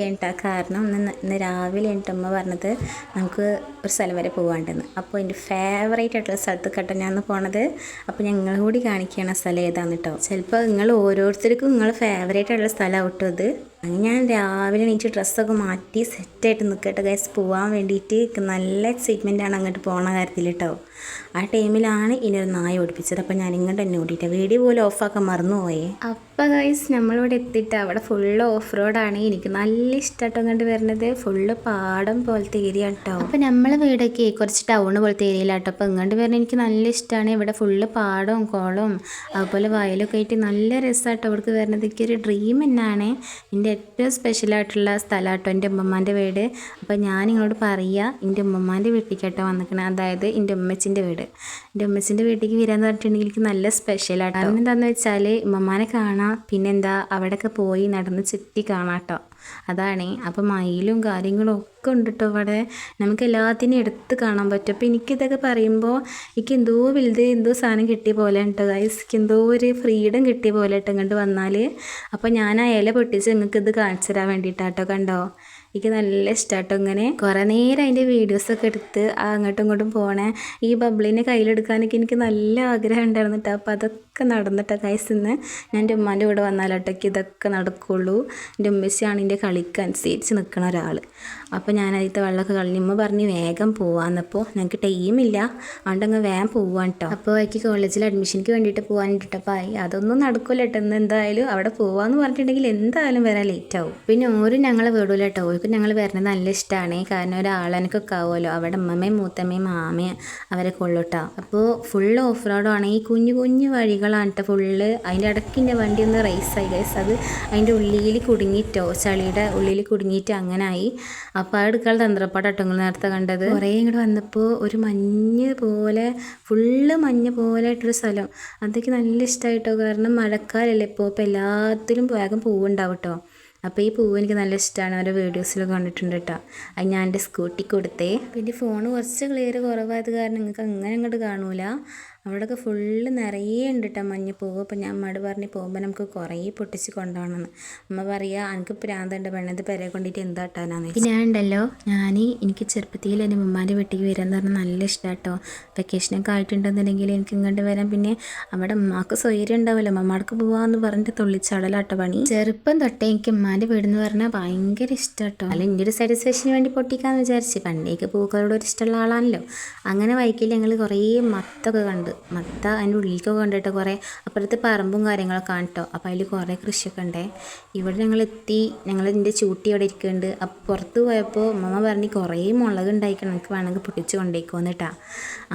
നിൽക്കേണ്ട കാരണം ഇന്ന് രാവിലെ എൻ്റെ അമ്മ പറഞ്ഞത് നമുക്ക് ഒരു സ്ഥലം വരെ പോകാണ്ടെന്ന്. അപ്പോൾ എൻ്റെ ഫേവറേറ്റ് ആയിട്ടുള്ള സ്ഥലത്ത് കേട്ടോ ഞാൻ പോണത്. അപ്പോൾ ഞങ്ങൾ കൂടി കാണിക്കുകയാണ് സ്ഥലം ഏതാണെന്ന് കേട്ടോ. ചിലപ്പോൾ നിങ്ങൾ ഓരോരുത്തർക്കും നിങ്ങൾ ഫേവറേറ്റ് ആയിട്ടുള്ള സ്ഥലം ഔട്ടോ ഇത്. അങ്ങനെ ഞാൻ രാവിലെ എണീറ്റ് ഡ്രസ്സൊക്കെ മാറ്റി സെറ്റായിട്ട് നിൽക്കട്ടെ ഗൈസ്, പോകാൻ വേണ്ടിയിട്ട് നല്ല എക്സൈറ്റ്മെൻറ്റാണ് അങ്ങോട്ട് പോകണ കാര്യത്തിൽ കേട്ടോ. ആ ടൈമിലാണ് ഇനിയൊരു നായ ഓടിപ്പിച്ചത്. അപ്പോൾ ഞാൻ ഇങ്ങോട്ട് തന്നെ ഓടിയിട്ട് വീഡിയോ പോലും ഓഫാക്കാൻ മറന്നുപോയേ. അപ്പോൾ ഗൈസ് നമ്മളിവിടെ എത്തിയിട്ട് അവിടെ ഫുള്ള് ഓഫ് റോഡാണ്. എനിക്ക് നല്ല ഇഷ്ടമായിട്ടോ അങ്ങോട്ട് വരുന്നത്. ഫുള്ള് പാടം പോലത്തെ ഏരിയ കേട്ടോ. അപ്പോൾ നമ്മളെ വീടൊക്കെ കുറച്ച് ടൗൺ പോലത്തെ ഏരിയയിലാട്ടോ. അപ്പോൾ ഇങ്ങോട്ട് വരുന്നത് എനിക്ക് നല്ല ഇഷ്ടമാണ്. ഇവിടെ ഫുള്ള് പാടവും കുളവും അതുപോലെ വയലൊക്കെ ആയിട്ട് നല്ല രസമായിട്ടോ അവിടേക്ക് വരുന്നത്. എനിക്കൊരു ഡ്രീം തന്നെയാണ്. എൻ്റെ ഏറ്റവും സ്പെഷ്യലായിട്ടുള്ള സ്ഥലമാട്ടോ എൻ്റെ ഉമ്മമാൻ്റെ വീട്. അപ്പോൾ ഞാൻ നിങ്ങളോട് പറയുക, എൻ്റെ ഉമ്മമാൻ്റെ വീട്ടിലേക്കാട്ടോ വന്നിരിക്കണം. അതായത് എൻ്റെ ഉമ്മച്ചിൻ്റെ വീട്. എൻ്റെ ഉമ്മച്ചിൻ്റെ വീട്ടിലേക്ക് വരാമെന്ന് പറഞ്ഞിട്ടുണ്ടെങ്കിൽ എനിക്ക് നല്ല സ്പെഷ്യലാട്ടോ. കാരണം എന്താണെന്ന് വെച്ചാൽ ഉമ്മമാനെ കാണാം, പിന്നെന്താ അവിടെയൊക്കെ പോയി നടന്ന് ചുറ്റി കാണാം കേട്ടോ. അതാണ്. അപ്പോൾ മയിലും കാര്യങ്ങളും ഒക്കെ ഉണ്ട് കേട്ടോ ഇവിടെ. നമുക്ക് എല്ലാത്തിനും എടുത്ത് കാണാൻ പറ്റും. അപ്പോൾ എനിക്കിതൊക്കെ പറയുമ്പോൾ എനിക്ക് എന്തോ വലുത് എന്തോ സാധനം കിട്ടിയ പോലെ കേട്ടോ ഗൈസ്. എനിക്ക് എന്തോ ഒരു ഫ്രീഡം കിട്ടിയ പോലെ കേട്ടോ ഇങ്ങോട്ട് വന്നാൽ. അപ്പോൾ ഞാൻ ആ ഇല പൊട്ടിച്ച് നിങ്ങൾക്ക് ഇത് കാണിച്ചു തരാൻ വേണ്ടിയിട്ടാട്ടോ. കണ്ടോ, എനിക്ക് നല്ല ഇഷ്ടമാട്ടോ. ഇങ്ങനെ കുറേ നേരം അതിൻ്റെ വീഡിയോസൊക്കെ എടുത്ത് അങ്ങോട്ടും ഇങ്ങോട്ടും പോണേ. ഈ ബബ്ലിനെ കയ്യിലെടുക്കാനൊക്കെ എനിക്ക് നല്ല ആഗ്രഹം ഉണ്ടായിരുന്നു കേട്ടോ. അപ്പോൾ അതൊക്കെ നടന്നിട്ടോ ഗൈസ്. ഇന്ന് ഞാൻ എൻ്റെ ഉമ്മാൻ്റെ കൂടെ വന്നാലോട്ടൊക്കെ ഇതൊക്കെ നടക്കുള്ളൂ. എൻ്റെ ഉമ്മച്ചിയാണ് എൻ്റെ കളിക്കനുസരിച്ച് നിൽക്കണ ഒരാൾ. അപ്പോൾ ഞാൻ അതിലത്തെ വെള്ളമൊക്കെ കളഞ്ഞ് ഉമ്മ പറഞ്ഞ് വേഗം പോകാമെന്നപ്പോൾ ഞങ്ങൾക്ക് ടൈമില്ല, അതുകൊണ്ടങ്ങ് വേഗം പോവാൻ കേട്ടോ. അപ്പോൾ എനിക്ക് കോളേജിൽ അഡ്മിഷനിക്ക് വേണ്ടിയിട്ട് പോകാൻ വേണ്ടിയിട്ടപ്പോൾ അതൊന്നും നടക്കില്ല കേട്ടോ. ഇന്ന് എന്തായാലും അവിടെ പോകാമെന്ന് പറഞ്ഞിട്ടുണ്ടെങ്കിൽ എന്തായാലും വരാൻ ലേറ്റ് ആവും. പിന്നെ ഓരും ഞങ്ങളെ വീടില്ല കേട്ടോ. ഓർക്ക് ഞങ്ങൾ വരുന്നത് നല്ല ഇഷ്ടമാണ്. കാരണം ഒരാളെനക്കൊക്കെ ആവുമല്ലോ. അവിടെ അമ്മമ്മയും മൂത്തമ്മയും മാമയും അവരെ കൊള്ളൂട്ടോ. അപ്പോൾ ഫുള്ള് ഓഫ് റോഡാണ്. ഈ കുഞ്ഞു കുഞ്ഞു വഴികളാണ് കേട്ടോ ഫുള്ള്. അതിൻ്റെ ഇടയ്ക്കിൻ്റെ വണ്ടി ഒന്ന് റേസായി ഗൈസ്. അത് അതിൻ്റെ ഉള്ളിൽ കുടുങ്ങിയിട്ടോ, ചളിയുടെ ഉള്ളിൽ കുടുങ്ങിയിട്ട് അങ്ങനെ ആയി. അപ്പോൾ ആ എടുക്കാൻ തന്ത്രപ്പാടാട്ടോ നിങ്ങൾ നേരത്തെ കണ്ടത്. കുറേ ഇങ്ങോട്ട് വന്നപ്പോൾ ഒരു മഞ്ഞ് പോലെ, ഫുള്ള് മഞ്ഞ പോലെ ആയിട്ടൊരു സ്ഥലം. അതൊക്കെ നല്ല ഇഷ്ടമായിട്ടോ. കാരണം മഴക്കാലല്ലേ ഇപ്പോൾ എല്ലാത്തിലും വേഗം പൂവുണ്ടാവും കേട്ടോ. അപ്പോൾ ഈ പൂവ് എനിക്ക് നല്ല ഇഷ്ടമാണ്. ഓരോ വീഡിയോസിൽ കണ്ടിട്ടുണ്ട് കേട്ടോ. അത് ഞാൻ എൻ്റെ സ്കൂട്ടി കൊടുത്തേ. പിന്നെ ഫോൺ കുറച്ച് ക്ലിയർ കുറവായത് കാരണം നിങ്ങൾക്ക് അങ്ങനെ അങ്ങോട്ട് കാണൂല. അവിടെയൊക്കെ ഫുള്ള് നിറയെ ഉണ്ട് കേട്ടോ മഞ്ഞപ്പൂവ്. അപ്പോൾ ഞാൻ അമ്മയോട് പറഞ്ഞ് പോകുമ്പോൾ നമുക്ക് കുറേ പൊട്ടിച്ച് കൊണ്ടുപോകണമെന്ന്. അമ്മ പറയുക എനിക്ക് പ്രാന്തുണ്ട് പെണ്ണത് പെരെ കൊണ്ടിട്ട് എന്താ ഇട്ടാനാന്ന്. പിന്നെ ഞാൻ ഉണ്ടല്ലോ, എനിക്ക് ചെറുപ്പത്തിൽ എൻ്റെ ഉമ്മാൻ്റെ വീട്ടിലേക്ക് വരാമെന്ന് പറഞ്ഞാൽ നല്ല ഇഷ്ടം കേട്ടോ. വെക്കേഷനൊക്കെ ആയിട്ടുണ്ടെന്നുണ്ടെങ്കിൽ എനിക്ക് ഇങ്ങോട്ട് വരാം. പിന്നെ അവിടെ ഉമ്മാക്ക് സ്വൈര്യം ഉണ്ടാവില്ല, ഉമ്മമാർക്ക് പോവാമെന്ന് പറഞ്ഞിട്ട് തുള്ളിച്ചാടലാട്ടോ പണി. ചെറുപ്പം തൊട്ടേ എനിക്ക് ഉമ്മാൻ്റെ വീടെന്ന് പറഞ്ഞാൽ ഭയങ്കര ഇഷ്ടം കേട്ടോ. അല്ല എൻ്റെ ഒരു സാറ്റിസ്ഫാക്ഷന് വേണ്ടി പൊട്ടിക്കാമെന്ന് വിചാരിച്ച്. പണ്ടേക്ക് പൂക്കളോട് ഒരു ഇഷ്ടമുള്ള ആളാണല്ലോ. അങ്ങനെ വൈക്കിൽ ഞങ്ങൾ കുറേ മത്തൊക്കെ കണ്ട്. മത്ത അതിൻ്റെ ഉള്ളിലേക്കൊക്കെ കണ്ടിട്ട് കുറേ അപ്പുറത്ത് പറമ്പും കാര്യങ്ങളൊക്കെ കാണിട്ടോ. അപ്പോൾ അതിൽ കുറേ കൃഷിയൊക്കെ ഉണ്ടേ. ഇവിടെ ഞങ്ങളെത്തി. ഇതിൻ്റെ ചൂട്ടി അവിടെ ഇരിക്കുന്നുണ്ട്. അപ്പോൾ പുറത്ത് പോയപ്പോൾ അമ്മമ്മ പറഞ്ഞ് കുറേ മുളക് ഉണ്ടായിക്കണം, എനിക്ക് വേണമെങ്കിൽ പൊട്ടിച്ച് കൊണ്ടേക്കോന്ന് കേട്ടോ.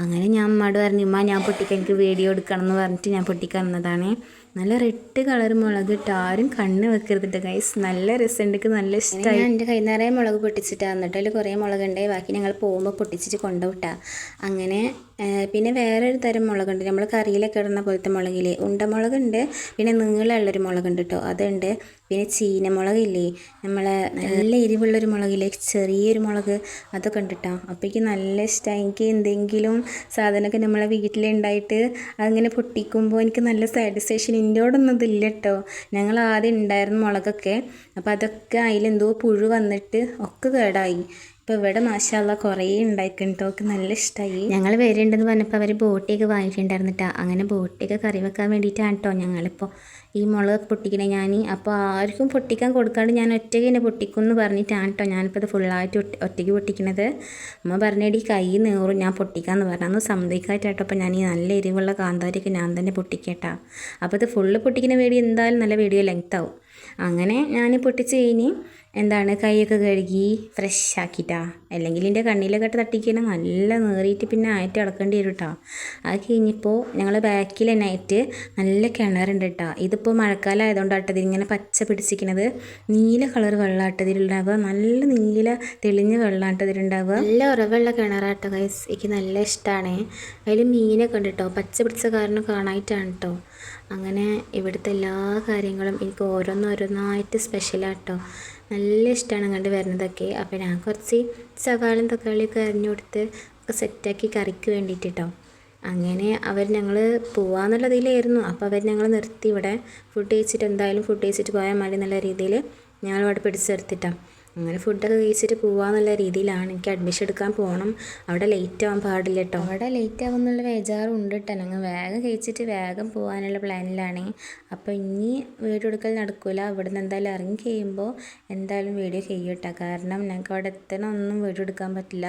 അങ്ങനെ ഞാൻ അമ്മയോട് പറഞ്ഞു, ഉമ്മ ഞാൻ പൊട്ടിക്കാൻ എനിക്ക് വീഡിയോ എടുക്കണം എന്ന് പറഞ്ഞിട്ട് ഞാൻ പൊട്ടിക്കാൻ വന്നതാണ്. നല്ല റെഡ് കളർ മുളക് ഇട്ട് ആരും കണ്ണ് വെക്കരുതിട്ട് ഗൈസ്. നല്ല രസമുണ്ട്, നല്ല ഇഷ്ടമായി. ഞാൻ എൻ്റെ കൈ നിറയെ മുളക് പൊട്ടിച്ചിട്ടാണ്. എന്നിട്ട് അതിൽ കുറേ മുളകുണ്ട്. ബാക്കി ഞങ്ങൾ പോകുമ്പോൾ പൊട്ടിച്ചിട്ട് കൊണ്ടുവിട്ടാ. അങ്ങനെ പിന്നെ വേറൊരു തരം മുളകുണ്ട്, നമ്മൾ കറിയിലൊക്കെ ഇടുന്ന പോലത്തെ മുളകില്ലേ, ഉണ്ടമുളകുണ്ട്. പിന്നെ നീളമുള്ളൊരു മുളകുണ്ട് കേട്ടോ, അതുണ്ട്. പിന്നെ ചീനമുളകില്ലേ, നമ്മളെ നല്ല എരിവുള്ളൊരു മുളകില്ലേ, ചെറിയൊരു മുളക്, അതൊക്കെ ഉണ്ട് കേട്ടോ. അപ്പോൾ എനിക്ക് നല്ല ഇഷ്ടമായി. എനിക്ക് എന്തെങ്കിലും സാധനമൊക്കെ നമ്മളെ വീട്ടിലുണ്ടായിട്ട് അങ്ങനെ പൊട്ടിക്കുമ്പോൾ എനിക്ക് നല്ല സാറ്റിസ്ഫാക്ഷൻ. ഇൻ്റോടൊന്നും ഇതില്ല കേട്ടോ. ഞങ്ങൾ ആദ്യം ഉണ്ടായിരുന്ന മുളകൊക്കെ, അപ്പോൾ അതൊക്കെ അതിലെന്തോ പുഴു വന്നിട്ട് ഒക്കെ കേടായി. ഇപ്പോൾ ഇവിടെ മാഷാള്ള കുറേ ഉണ്ടായിട്ടോ. ഒക്കെ നല്ല ഇഷ്ടമായി. ഞങ്ങൾ വരുന്നുണ്ടെന്ന് പറഞ്ഞപ്പോൾ അവർ ബോട്ടിയൊക്കെ വാങ്ങിയിട്ടുണ്ടായിരുന്നു കേട്ടോ. അങ്ങനെ ബോട്ടിയൊക്കെ കറി വെക്കാൻ വേണ്ടിയിട്ടാണ് കേട്ടോ ഞങ്ങളിപ്പോൾ ഈ മുളക് പൊട്ടിക്കണേ ഞാൻ. അപ്പോൾ ആർക്കും പൊട്ടിക്കാൻ കൊടുക്കാണ്ട് ഞാൻ ഒറ്റയ്ക്ക് തന്നെ പൊട്ടിക്കും എന്ന് പറഞ്ഞിട്ടാണ് കേട്ടോ ഞാനിപ്പോൾ ഇത് ഫുള്ളായിട്ട് ഒറ്റയ്ക്ക് പൊട്ടിക്കണത്. അമ്മ പറഞ്ഞേടി കൈ നേറും ഞാൻ പൊട്ടിക്കാമെന്ന് പറഞ്ഞു. അന്ന് സമ്മതിക്കായിട്ടോ. അപ്പോൾ ഞാൻ ഈ നല്ല എരിവുള്ള കാന്താരിയൊക്കെ ഞാൻ തന്നെ പൊട്ടിക്കട്ടോ. അപ്പോൾ ഇത് ഫുള്ള് പൊട്ടിക്കുന്ന വീഡിയോ എന്തായാലും നല്ല വീഡിയോ ലെങ്ത് ആവും. അങ്ങനെ ഞാൻ പൊട്ടിച്ച് കഴിഞ്ഞ് കൈയൊക്കെ കഴുകി ഫ്രഷ് ആക്കിയിട്ടാ. അല്ലെങ്കിൽ എൻ്റെ കണ്ണിലൊക്കെ തട്ടിക്കണം നല്ല നേറിയിട്ട് പിന്നെ ആയിട്ട് ഇളക്കേണ്ടി വരും കേട്ടോ. അത് കഴിഞ്ഞപ്പോൾ ഞങ്ങൾ ബാക്കിൽ തന്നെ ആയിട്ട് നല്ല കിണറുണ്ട് കേട്ടോ. ഇതിപ്പോൾ മഴക്കാലം ആയതുകൊണ്ടാട്ടോ ഇതിങ്ങനെ പച്ച പിടിച്ചിരിക്കുന്നത്. നീല കളർ വെള്ളമാട്ടതിലുണ്ടാവുക, നല്ല നീല തെളിഞ്ഞ വെള്ളമാട്ടതിലുണ്ടാവുക. നല്ല ഉറവുള്ള കിണറാട്ടോ ഗൈസ്. എനിക്ക് നല്ല ഇഷ്ടമാണ്. അതിൽ മീനൊക്കെ ഉണ്ട് കേട്ടോ. പച്ച പിടിച്ച കാരണം കാണാനായിട്ടാണ് കേട്ടോ. അങ്ങനെ ഇവിടുത്തെ എല്ലാ കാര്യങ്ങളും എനിക്ക് ഓരോന്നോരോന്നായിട്ട് സ്പെഷ്യലാട്ടോ. നല്ല ഇഷ്ടമാണ് കണ്ട് വരുന്നതൊക്കെ. അപ്പോൾ ഞാൻ കുറച്ച് സവാളയും തക്കാളിയൊക്കെ അരിഞ്ഞു കൊടുത്ത് ഒക്കെ സെറ്റാക്കി കറിക്ക് വേണ്ടിയിട്ട് കേട്ടോ. അങ്ങനെ ഞങ്ങൾ പോവാന്നുള്ളതിലായിരുന്നു. അപ്പോൾ ഞങ്ങൾ നിർത്തി ഇവിടെ ഫുഡ് കഴിച്ചിട്ട് എന്തായാലും ഫുഡ് കഴിച്ചിട്ട് പോയാൽ മതി എന്നുള്ള രീതിയിൽ ഞങ്ങളിവിടെ പിടിച്ചെടുത്തിട്ടാണ്. അങ്ങനെ ഫുഡൊക്കെ കഴിച്ചിട്ട് പോവാന്നുള്ള രീതിയിലാണ്. എനിക്ക് അഡ്മിഷൻ എടുക്കാൻ പോകണം, അവിടെ ലേറ്റ് ആവാൻ പാടില്ല കേട്ടോ. അവിടെ ലേറ്റ് ആവും എന്നുള്ള ബേജാറും ഉണ്ട് കേട്ടോ. ഞങ്ങൾ വേഗം കഴിച്ചിട്ട് വേഗം പോകാനുള്ള പ്ലാനിലാണ്. അപ്പോൾ ഇനി വീഡിയോ എടുക്കൽ നടക്കില്ല. ഇവിടെ നിന്ന് എന്തായാലും ഇറങ്ങി കഴിയുമ്പോൾ എന്തായാലും വീഡിയോ ചെയ്യും കേട്ടോ. കാരണം ഞങ്ങൾക്ക് അവിടെ എത്തണമൊന്നും വീഡിയോ എടുക്കാൻ പറ്റില്ല,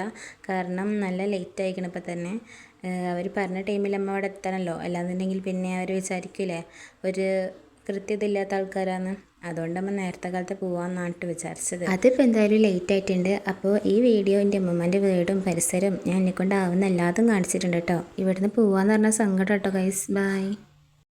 കാരണം നല്ല ലേറ്റ് ആയിക്കണം ഇപ്പം തന്നെ. അവർ പറഞ്ഞ ടൈമിൽ നമ്മൾ അവിടെ എത്തണമല്ലോ, അല്ലാന്നുണ്ടെങ്കിൽ പിന്നെ അവർ വിചാരിക്കില്ലേ ഒരു കൃത്യത ഇല്ലാത്ത ആൾക്കാരാണ്. അതുകൊണ്ട് നമ്മൾ നേരത്തെ കാലത്ത് പോകാമെന്നാണ് വിചാരിച്ചത്. അതിപ്പോൾ എന്തായാലും ലേറ്റ് ആയിട്ടുണ്ട്. അപ്പോൾ ഈ വീഡിയോ എൻ്റെ അമ്മമ്മേൻ്റെ വീടും പരിസരവും ഞാൻ എന്നെക്കൊണ്ടാവുന്ന എല്ലാതും കാണിച്ചിട്ടുണ്ട് കേട്ടോ. ഇവിടുന്ന് പോകാമെന്ന് പറഞ്ഞാൽ സങ്കടം കേട്ടോ ഗൈസ്. ബൈ.